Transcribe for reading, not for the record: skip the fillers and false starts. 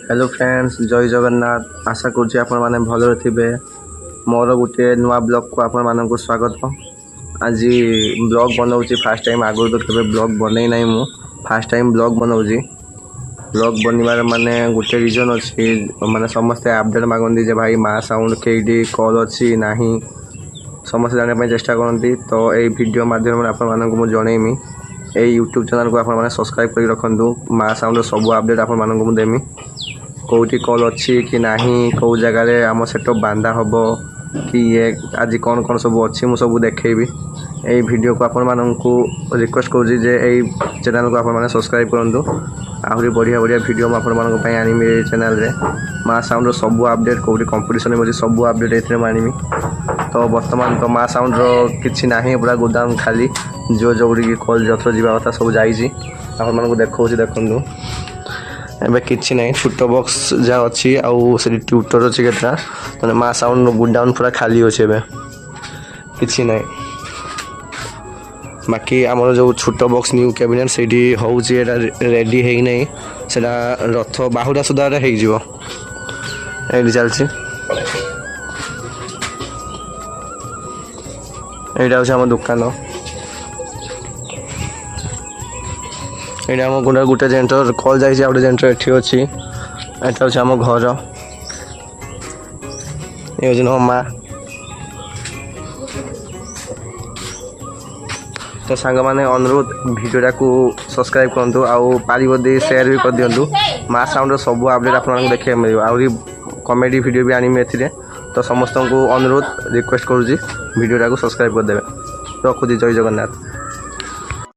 Hello friends जय जगन्नाथ आशा करुँचे आपण मैंने भल थे मोर गोटे नुआ ब्लॉग को आपण मानक स्वागत। आज ब्लॉग बनाऊँच फास्ट टाइम आगुरी तो कभी ब्लॉग बनई ना मु फास्ट टाइम ब्लॉग बनाऊँच। ब्लॉग बनवार माने गोटे रिजन अच्छी माने समस्ते अपडेट मागती जे भाई माँ साउंड कईटी कल अच्छी ना समस्त जानापी चेष्टा करती। तो ये वीडियो मध्यम आपण मानक जनईमी ये यूट्यूब चैनल को आप सब्सक्राइब कर रखु। माँ साउंड सब अपडेट आप देमी कौटी कल अच्छी कि ना कौ जगार आम सेटअप बांधा हम कि ये आज कौन कौन सब अच्छी मुझे सब देखी यही वीडियो को आपण मानक रिक्वेस्ट करुँच चैनल को आप सब्सक्राइब करूँ। आहरी बढ़िया बढ़िया वीडियो मुझे आनमी चैनल रे माँ साउंड सब अपडेट कौटी कंपटीशन में सब अपडेट ये आनमी। तो बर्तमान तो माँ साउंड किसी ना पूरा गोदाम खाली जो जोड़ी कल जत्र जावा कथा सब जाइए आप देखा देखूँ एवं किसी ना छोट बॉक्स जहाँ अच्छी आउ से ट्यूटर अच्छी केटा माँ साउंड गोडाउन पूरा खाली अच्छे किसी ना बाकी आमर जो छोट बॉक्स न्यू कैबिनेट से हूँ रेडी है ना से रथ बाहुड़ा सुधा हो चलती यहाँ हूँ आम दुकान यहाँ गोटे गोटे जेनेटर कल जाइए गोटे जेनेटर एटी अच्छी यहाँ हूँ आम घर ये हूँ माँ। तो सांग मैंने अनुरोध वीडियोटा को सब्सक्राइब करूँ आउ पारिबदी शेयर भी कर दिंतु। माँ साउंड सब अपडेट आप देखा मिले आहरी कॉमेडी वीडियो भी आनमी ए तो समस्त को अनुरोध रिक्वेस्ट करुँच वीडियोटा को सब्सक्राइब करदे। रखुची जय जगन्नाथ।